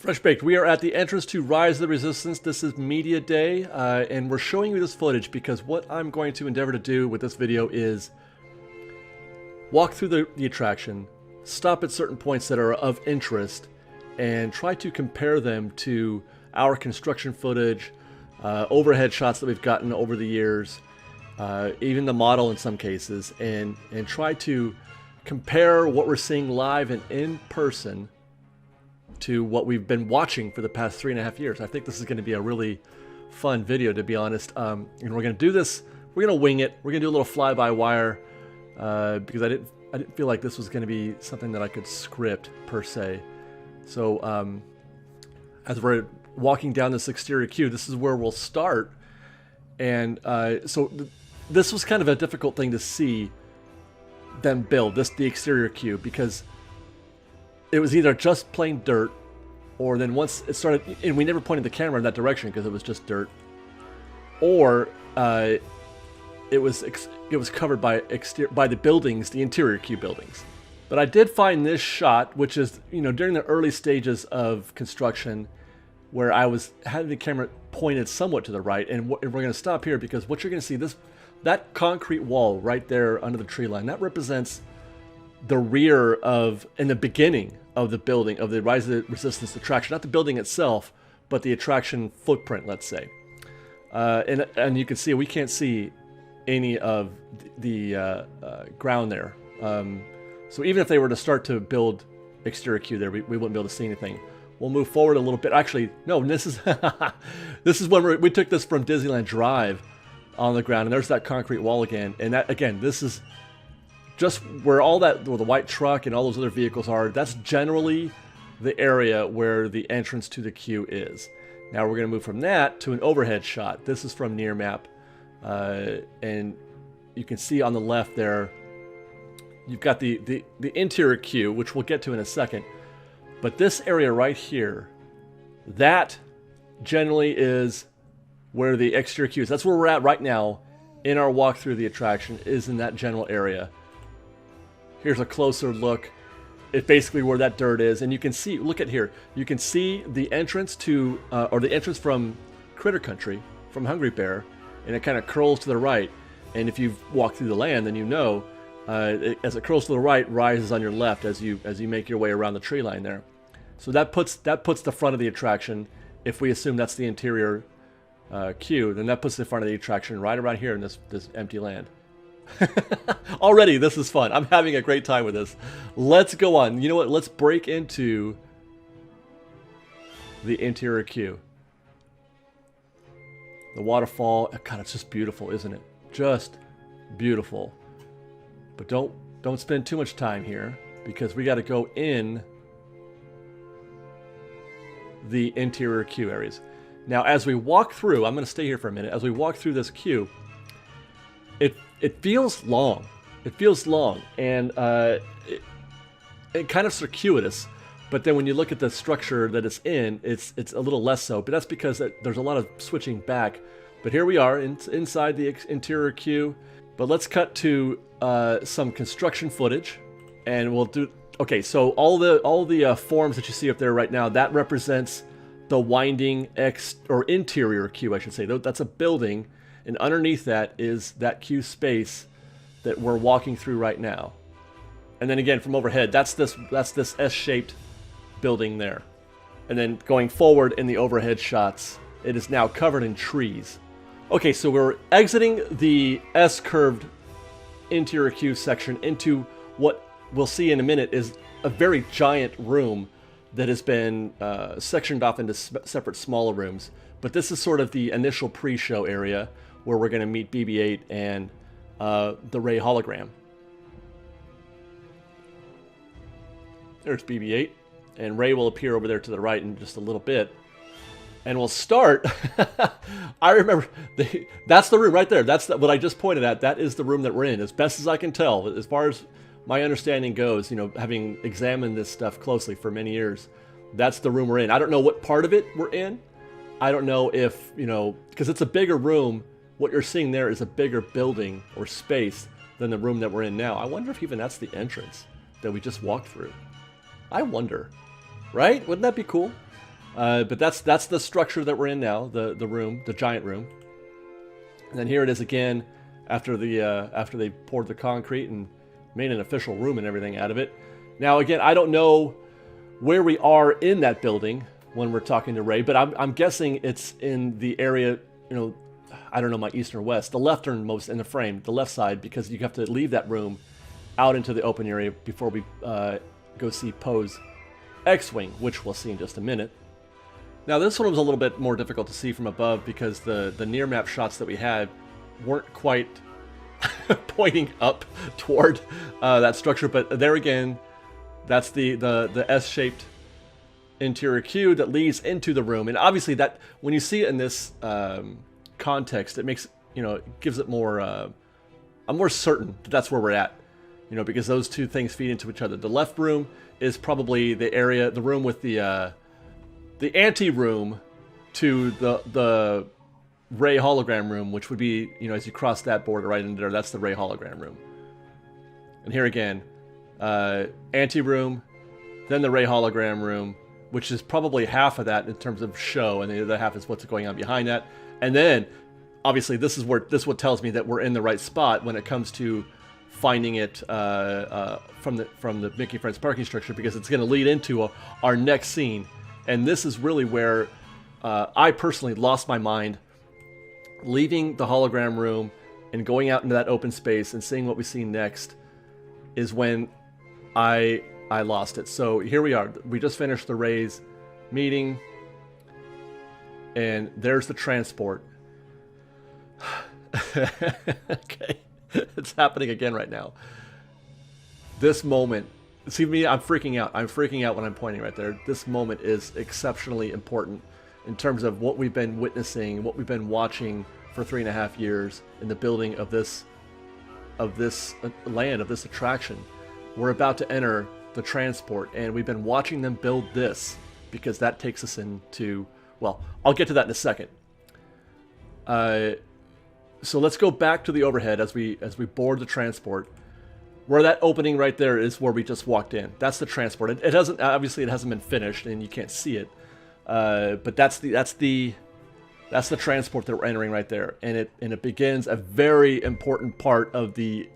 Fresh Baked, we are at the entrance to Rise of the Resistance. This is Media Day, and we're showing you this footage because what I'm going to endeavor to do with this video is walk through the attraction, stop at certain points that are of interest, and try to compare them to our construction footage, overhead shots that we've gotten over the years, even the model in some cases, and try to compare what we're seeing live and in person to what we've been watching for the past 3.5 years. I think this is going to be a really fun video, to be honest. And we're going to do this. We're going to wing it. We're going to do a little fly-by-wire because I didn't feel like this was going to be something that I could script per se. So as we're walking down this exterior queue, this is where we'll start. And this was kind of a difficult thing to see them build the exterior queue, because it was either just plain dirt, or then once it started, and we never pointed the camera in that direction because it was just dirt, or it was covered by the buildings, the interior queue buildings. But I did find this shot, which is, during the early stages of construction, where I was having the camera pointed somewhat to the right, and we're going to stop here because what you're going to see, that concrete wall right there under the tree line, that represents the rear of, in the beginning of the building, of the Rise of the Resistance attraction. Not the building itself, but the attraction footprint, let's say. And you can see, we can't see any of the ground there. So even if they were to start to build exterior queue there, we wouldn't be able to see anything. We'll move forward a little bit. Actually, no, this is this is when we took this from Disneyland Drive on the ground, and there's that concrete wall again. And that, again, this is just where where the white truck and all those other vehicles are. That's generally the area where the entrance to the queue is. Now we're going to move from that to an overhead shot. This is from Near Map, and you can see on the left there, you've got the interior queue, which we'll get to in a second. But this area right here, that generally is where the exterior queue is. That's where we're at right now in our walk through the attraction, is in that general area. Here's a closer look. It's basically where that dirt is, and you can see, look at here, you can see the entrance to, or the entrance from Critter Country, from Hungry Bear, and it kind of curls to the right. And if you've walked through the land, then you know, as it curls to the right, rises on your left as you make your way around the tree line there. So that puts the front of the attraction. If we assume that's the interior queue, then that puts the front of the attraction right around here in this empty land. Already, this is fun. I'm having a great time with this. Let's go on. You know what? Let's break into the interior queue. The waterfall. God, it's just beautiful, isn't it? Just beautiful. But don't spend too much time here, because we got to go in the interior queue areas. Now, as we walk through, I'm going to stay here for a minute. As we walk through this queue, it feels long. It feels long, and it kind of circuitous. But then when you look at the structure that it's in, it's a little less so. But that's because there's a lot of switching back. But here we are inside the interior queue. But let's cut to some construction footage, and we'll do. Okay, so all the forms that you see up there right now, that represents the winding interior queue, I should say. That's a building. And underneath that is that queue space that we're walking through right now. And then again, from overhead, that's this S-shaped building there. And then going forward in the overhead shots, it is now covered in trees. Okay, so we're exiting the S-curved interior queue section into what we'll see in a minute is a very giant room that has been sectioned off into separate smaller rooms. But this is sort of the initial pre-show area, where we're going to meet BB-8 and the Ray hologram. There's BB-8, and Ray will appear over there to the right in just a little bit. And we'll start. I remember, that's the room right there. That's what I just pointed at. That is the room that we're in, as best as I can tell. As far as my understanding goes, having examined this stuff closely for many years, that's the room we're in. I don't know what part of it we're in. I don't know if, because it's a bigger room. What you're seeing there is a bigger building or space than the room that we're in now. I wonder if even that's the entrance that we just walked through. I wonder, right? Wouldn't that be cool? But that's the structure that we're in now, the room, the giant room. And then here it is again after they poured the concrete and made an official room and everything out of it. Now again, I don't know where we are in that building when we're talking to Ray, but I'm guessing it's in the area, you know, I don't know my east or west, the lefternmost in the frame, the left side, because you have to leave that room out into the open area before we go see Poe's X-Wing, which we'll see in just a minute. Now this one was a little bit more difficult to see from above because the near map shots that we had weren't quite pointing up toward that structure, but there again, that's the S-shaped interior queue that leads into the room, and obviously that when you see it in this context, it makes, you know, it gives it more. I'm more certain that that's where we're at, you know, because those two things feed into each other. The left room is probably the area, the room with the ante-room to the Ray hologram room, which would be, you know, as you cross that border right into there, that's the Ray hologram room. And here again, ante-room, then the Ray hologram room, which is probably half of that in terms of show, and the other half is what's going on behind that. And then, obviously, this is what tells me that we're in the right spot when it comes to finding it from the Mickey Friends parking structure, because it's going to lead into our next scene. And this is really where I personally lost my mind, leaving the hologram room and going out into that open space and seeing what we see next is when I lost it. So here we are. We just finished the Rays meeting, and there's the transport. Okay, it's happening again right now. This moment, see me, I'm freaking out. I'm freaking out when I'm pointing right there. This moment is exceptionally important in terms of what we've been witnessing, what we've been watching for 3.5 years in the building of this land, of this attraction. We're about to enter the transport, and we've been watching them build this because that takes us into, well, I'll get to that in a second. So let's go back to the overhead as we board the transport. Where that opening right there is where we just walked in. That's the transport. It hasn't, obviously it hasn't been finished and you can't see it. But that's the transport that we're entering right there, and it begins a very important part of the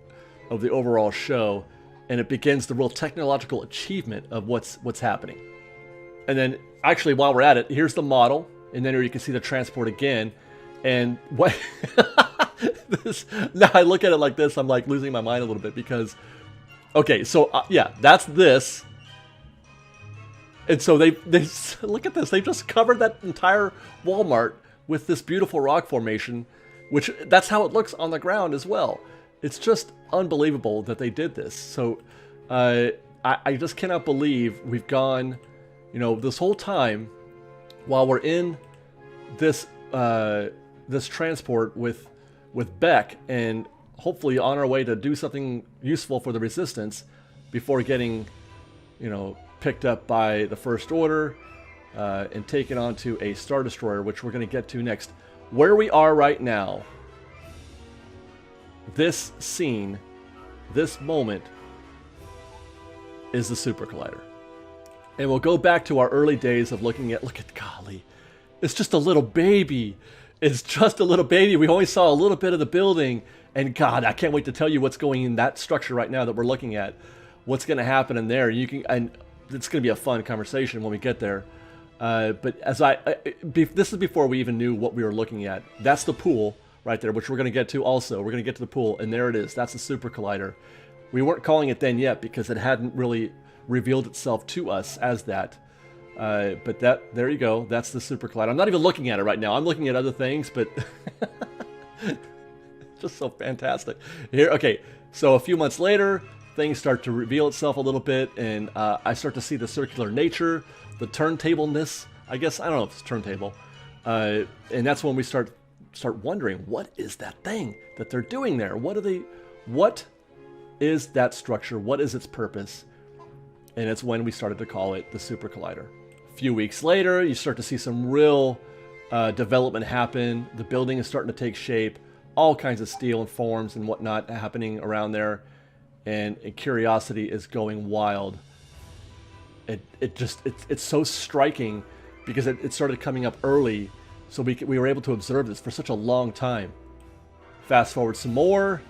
overall show, and it begins the real technological achievement of what's happening. And then actually while we're at it, here's the model, and then here you can see the transport again. And what now I look at it like this, I'm like losing my mind a little bit because, okay, so yeah, that's this. And so they look at this, they just covered that entire Walmart with this beautiful rock formation, which that's how it looks on the ground as well. It's just unbelievable that they did this. So I just cannot believe we've gone, you know, this whole time while we're in this this transport with Beck, and hopefully on our way to do something useful for the Resistance before getting, you know, picked up by the First Order and taken onto a Star Destroyer, which we're going to get to next. Where we are right now, this scene, this moment, is the Supercollider. And we'll go back to our early days of looking at, look at, golly, it's just a little baby. It's just a little baby. We only saw a little bit of the building, and God, I can't wait to tell you what's going in that structure right now that we're looking at. What's going to happen in there? And it's going to be a fun conversation when we get there. But as this is before we even knew what we were looking at. That's the pool right there, which we're going to get to also. We're going to get to the pool, and there it is. That's the Supercollider. We weren't calling it then yet because it hadn't really revealed itself to us as that. But there you go. That's the Supercollider. I'm not even looking at it right now. I'm looking at other things, but just so fantastic. Here, okay. So a few months later, things start to reveal itself a little bit, and I start to see the circular nature, the turntableness. I guess I don't know if it's turntable, and that's when we start wondering, what is that thing that they're doing there? What is that structure? What is its purpose? And it's when we started to call it the Supercollider. A few weeks later, you start to see some real development happen. The building is starting to take shape. All kinds of steel and forms and whatnot happening around there. And curiosity is going wild. It's so striking because it started coming up early, so we were able to observe this for such a long time. Fast forward some more,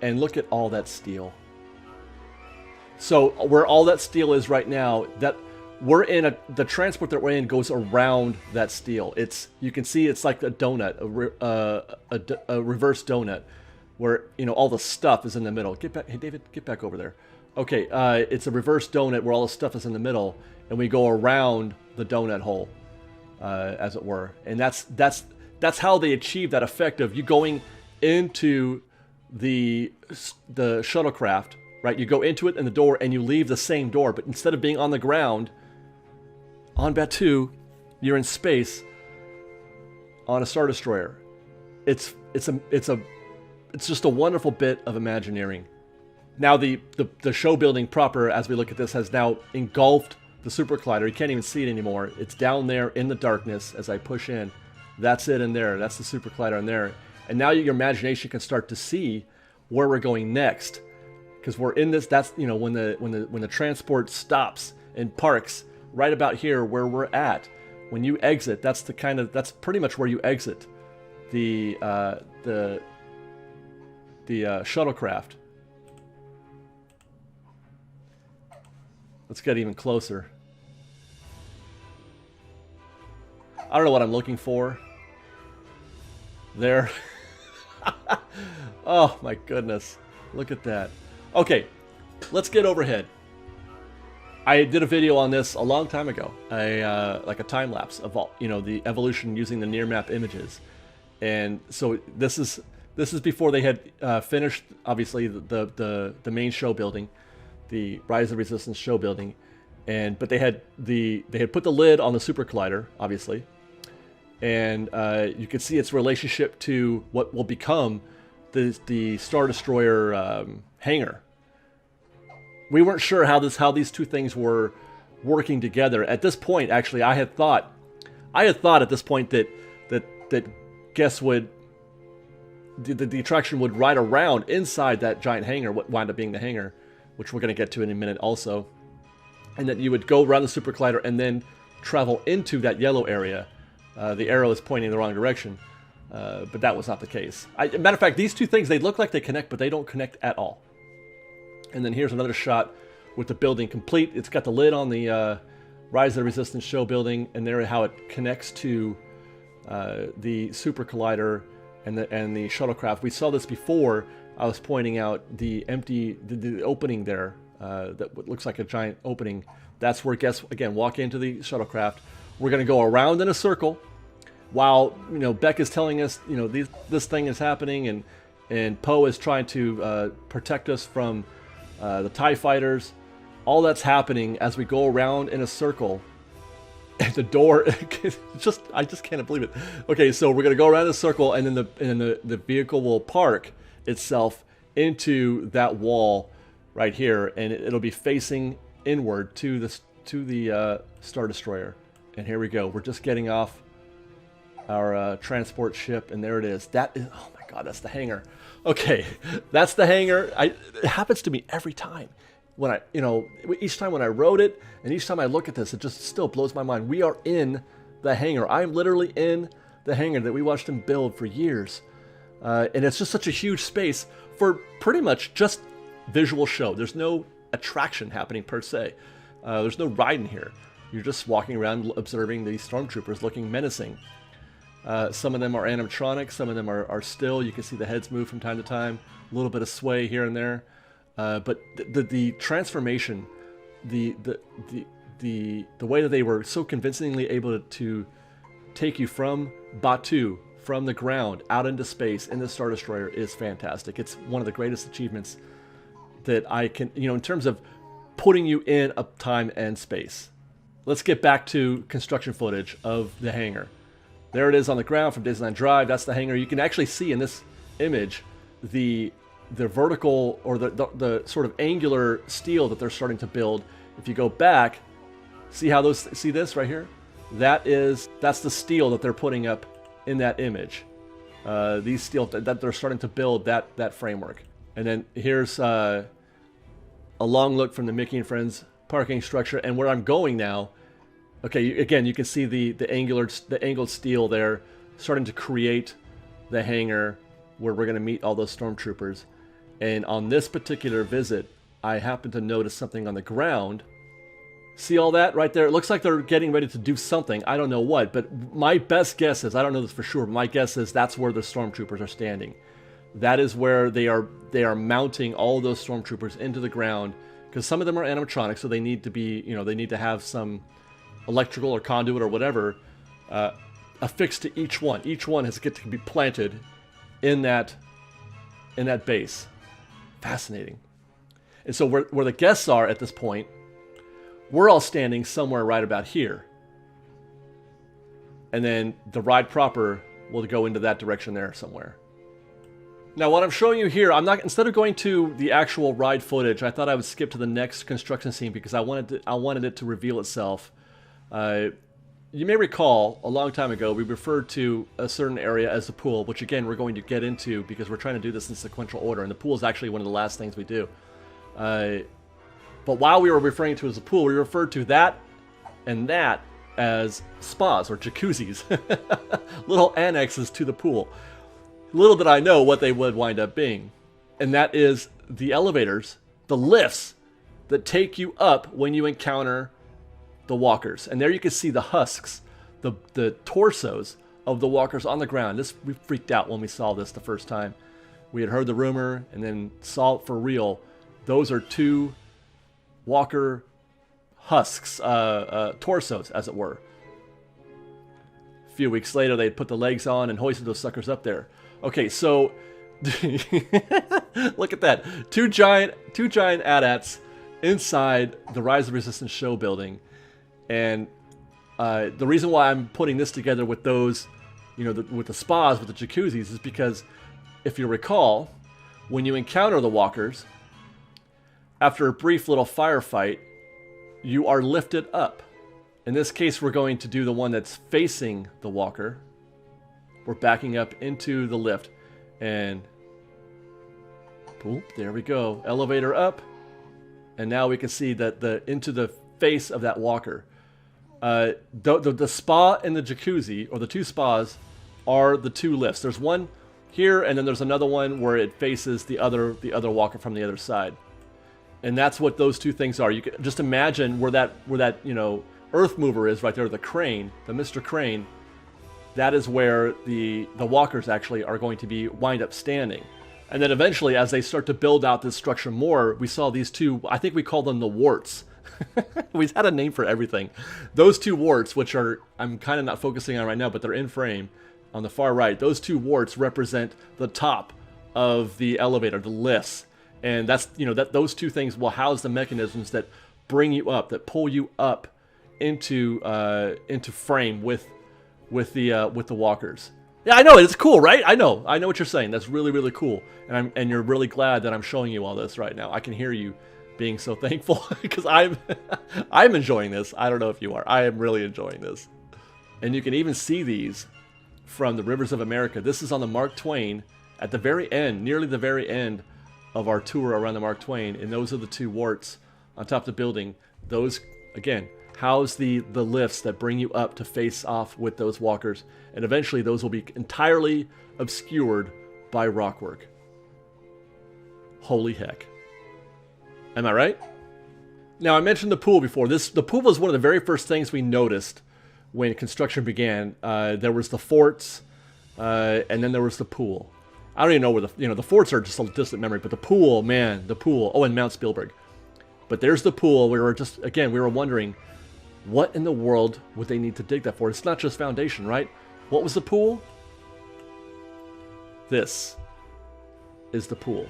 and look at all that steel. So where all that steel is right now, that we're in the transport that we're in goes around that steel. You can see it's like a donut, a reverse donut, where all the stuff is in the middle. Get back, hey David, get back over there. Okay, it's a reverse donut where all the stuff is in the middle, and we go around the donut hole, as it were. And that's how they achieve that effect of you going into the shuttlecraft, right? You go into it in the door and you leave the same door, but instead of being on the ground on Batuu, you're in space on a Star Destroyer. It's just a wonderful bit of Imagineering. Now the show building proper, as we look at this, has now engulfed the Supercollider. You can't even see it anymore. It's down there in the darkness as I push in. That's it in there. That's the Supercollider in there. And now your imagination can start to see where we're going next, because we're in this. That's when the transport stops and parks right about here where we're at. When you exit, that's pretty much where you exit the shuttlecraft. Let's get even closer. I don't know what I'm looking for. There. Oh my goodness. Look at that. Okay, let's get overhead. I did a video on this a long time ago. Like a time lapse of all, the evolution using the near map images. And so this is before they had finished, obviously, the main show building, the Rise of the Resistance show building, but they had put the lid on the Supercollider, obviously, and you could see its relationship to what will become the Star Destroyer hangar. We weren't sure how these two things were working together at this point. Actually, I had thought at this point that guess would. The attraction would ride around inside that giant hangar, what wound up being the hangar, which we're going to get to in a minute also. And that you would go around the Supercollider and then travel into that yellow area. The arrow is pointing in the wrong direction, but that was not the case. Matter of fact, these two things, they look like they connect, but they don't connect at all. And then here's another shot with the building complete. It's got the lid on the Rise of the Resistance show building, and there how it connects to the Supercollider and the shuttlecraft. We saw this before. I was pointing out the opening there that looks like a giant opening. That's where again walk into the shuttlecraft. We're going to go around in a circle while Beck is telling us this thing is happening, and Poe is trying to protect us from the TIE fighters. All that's happening as we go around in a circle. The door, I just can't believe it. Okay, so we're gonna go around the circle, and then the vehicle will park itself into that wall right here, and it'll be facing inward to the Star Destroyer. And here we go. We're just getting off our transport ship, and there it is. That is, oh my God, that's the hangar. Okay, that's the hangar. It happens to me every time. When each time when I wrote it, and each time I look at this, it just still blows my mind. We are in the hangar. I am literally in the hangar that we watched them build for years. And it's just such a huge space for pretty much just visual show. There's no attraction happening per se. There's no ride in here. You're just walking around observing these stormtroopers looking menacing. Some of them are animatronic, some of them are still. You can see the heads move from time to time, a little bit of sway here and there. But the transformation, the way that they were so convincingly able to take you from Batuu, from the ground out into space in the Star Destroyer, is fantastic. It's one of the greatest achievements that I can, in terms of putting you in a time and space. Let's get back to construction footage of the hangar. There it is on the ground from Disneyland Drive. That's the hangar. You can actually see in this image the vertical, or the sort of angular steel that they're starting to build. If you go back, see this right here? That's the steel that they're putting up in that image. These steel that they're starting to build that framework. And then here's a long look from the Mickey and Friends parking structure. And where I'm going now Okay, again, you can see the angled steel there starting to create the hangar where we're going to meet all those stormtroopers. And on this particular visit, I happened to notice something on the ground. See all that right there? It looks like they're getting ready to do something. I don't know what, but my best guess is, I don't know this for sure, but my guess is that's where the stormtroopers are standing. That is where they are mounting all of those stormtroopers into the ground, because some of them are animatronics, so they need to be, they need to have some electrical or conduit or whatever affixed to each one. Each one has to get to be planted in that base. Fascinating. And so where the guests are at this point, we're all standing somewhere right about here. And then the ride proper will go into that direction there somewhere. Now what I'm showing you here, instead of going to the actual ride footage, I thought I would skip to the next construction scene because I wanted it to reveal itself. You may recall, a long time ago, we referred to a certain area as the pool, which again, we're going to get into because we're trying to do this in sequential order, and the pool is actually one of the last things we do. But while we were referring to it as a pool, we referred to that and that as spas or jacuzzis. Little annexes to the pool. Little did I know what they would wind up being. And that is the elevators, the lifts that take you up when you encounter the walkers. And there you can see the husks, the torsos of the walkers on the ground. We freaked out when we saw this the first time. We had heard the rumor and then saw it for real. Those are two walker husks, torsos, as it were. A few weeks later, they'd put the legs on and hoisted those suckers up there. Okay, so look at that. Two giant AT-ATs inside the Rise of Resistance show building. And the reason why I'm putting this together with those, with the spas, with the jacuzzis, is because if you recall, when you encounter the walkers, after a brief little firefight, you are lifted up. In this case, we're going to do the one that's facing the walker. We're backing up into the lift, and boom, there we go. Elevator up, and now we can see that into the face of that walker. The spa and the jacuzzi, or the two spas, are the two lifts. There's one here, and then there's another one where it faces the other walker from the other side. And that's what those two things are. You can just imagine where that earth mover is right there, the crane, the Mr. Crane. That is where the walkers actually are going to wind up standing. And then eventually, as they start to build out this structure more, we saw these two, I think we call them the Warts. We've had a name for everything. Those two Warts, which I'm kind of not focusing on right now, but they're in frame on the far right. Those two Warts represent the top of the elevator, the lifts. And that's, those two things will house the mechanisms that bring you up, that pull you up into frame with the walkers. Yeah, I know, it's cool, right? I know what you're saying. That's really, really cool. And you're really glad that I'm showing you all this right now. I can hear you being so thankful because I'm enjoying this. I don't know if you are. I am really enjoying this. And you can even see these from the Rivers of America. This is on the Mark Twain at the very end, nearly the very end of our tour around the Mark Twain. And those are the two Warts on top of the building. Those, again, house the lifts that bring you up to face off with those walkers. And eventually those will be entirely obscured by rockwork. Holy heck. Am I right? Now, I mentioned the pool before. The pool was one of the very first things we noticed when construction began. There was the forts, and then there was the pool. I don't even know where the forts are just a distant memory, but the pool, man, the pool. Oh, and Mount Spielberg. But there's the pool. We were wondering, what in the world would they need to dig that for? It's not just foundation, right? What was the pool? This is the pool.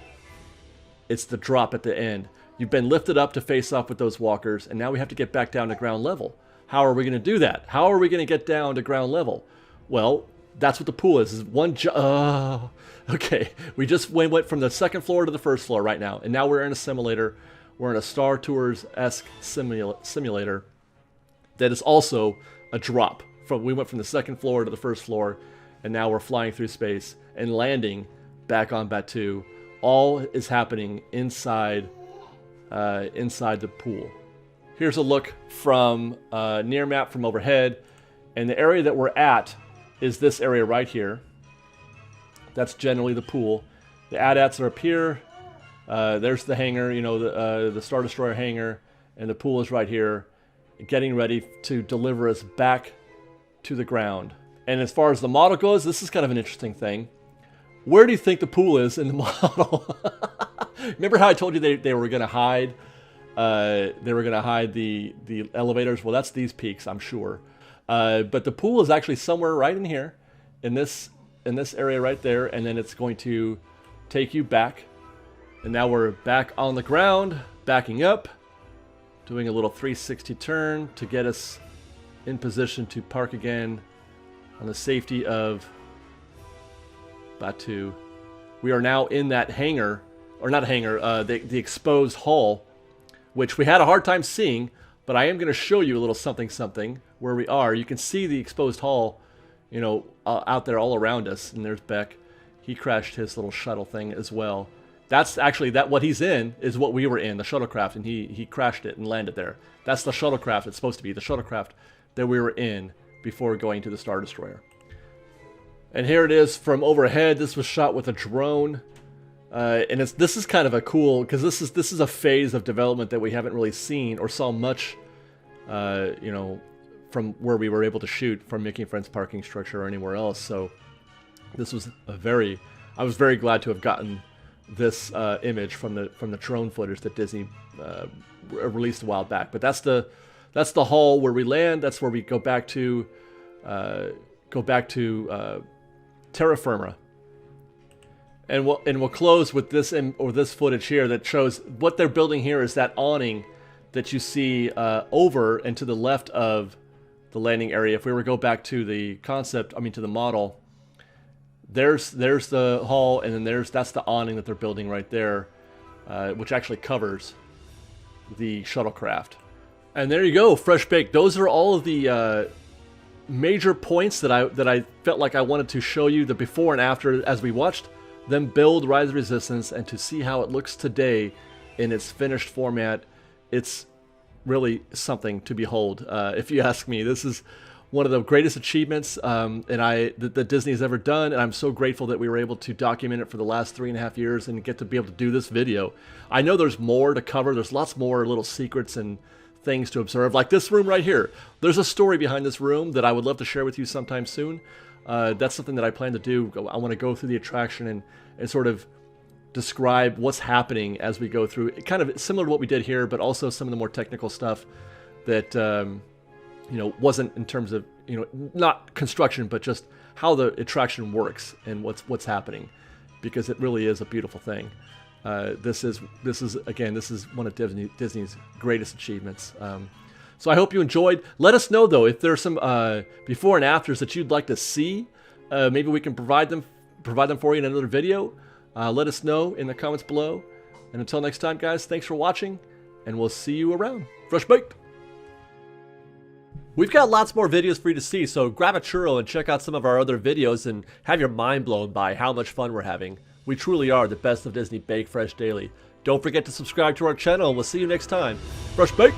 It's the drop at the end. You've been lifted up to face off with those walkers, and now we have to get back down to ground level. How are we going to do that? How are we going to get down to ground level? Well, that's what the pool is. Okay. We just went from the second floor to the first floor right now, and now we're in a simulator. We're in a Star Tours-esque simulator that is also a drop. We went from the second floor to the first floor, and now we're flying through space and landing back on Batuu. All is happening inside the pool. Here's a look from near map from overhead. And the area that we're at is this area right here. That's generally the pool. The AT-ATs are up here. There's the hangar, you know, the Star Destroyer hangar. And the pool is right here, getting ready to deliver us back to the ground. And as far as the model goes, this is kind of an interesting thing. Where do you think the pool is in the model? Remember how I told you they were going to hide? They were going to hide the elevators. Well, that's these peaks, I'm sure. But the pool is actually somewhere right in here, in this area right there, and then it's going to take you back. And now we're back on the ground, backing up, doing a little 360 turn to get us in position to park again on the safety of Batu. We are now in that hangar, or not hangar, the exposed hull, which we had a hard time seeing, but I am going to show you a little something where we are. You can see the exposed hull, you know, out there all around us. And there's Beck. He crashed his little shuttle thing as well. That's actually what he's in is what we were in, the shuttlecraft, and he crashed it and landed there. That's the shuttlecraft. It's supposed to be the shuttlecraft that we were in before going to the Star Destroyer. And here it is from overhead. This was shot with a drone. And this is kind of a cool, because this is a phase of development that we haven't really seen or saw much, you know, from where we were able to shoot from Mickey & Friends parking structure or anywhere else. So this was I was very glad to have gotten this image from the drone footage that Disney released a while back. But that's the hull where we land. That's where we go back to terra firma. And we'll close with this this footage here that shows what they're building here is that awning that you see over and to the left of the landing area. If we were to go back to the concept, to the model, there's the hull, and then that's the awning that they're building right there, which actually covers the shuttlecraft. And there you go, fresh baked. Those are all of the major points that I felt like I wanted to show you, the before and after, as we watched them build Rise of the Resistance, and to see how it looks today in its finished format. It's really something to behold, if you ask me. This is one of the greatest achievements that Disney has ever done, and I'm so grateful that we were able to document it for the last 3.5 years and get to be able to do this video. I know there's more to cover. There's lots more little secrets and things to observe, like this room right here. There's a story behind this room that I would love to share with you sometime soon. That's something that I plan to do. I want to go through the attraction and sort of describe what's happening as we go through. Kind of similar to what we did here, but also some of the more technical stuff that you know, wasn't in terms of, you know, not construction, but just how the attraction works and what's happening, because it really is a beautiful thing. This is one of Disney's greatest achievements. So I hope you enjoyed. Let us know though if there's some before and afters that you'd like to see. Maybe we can provide them for you in another video. Let us know in the comments below. And until next time, guys, thanks for watching, and we'll see you around. Fresh baked. We've got lots more videos for you to see, so grab a churro and check out some of our other videos and have your mind blown by how much fun we're having. We truly are the best of Disney Bake Fresh Daily. Don't forget to subscribe to our channel, and we'll see you next time. Fresh baked.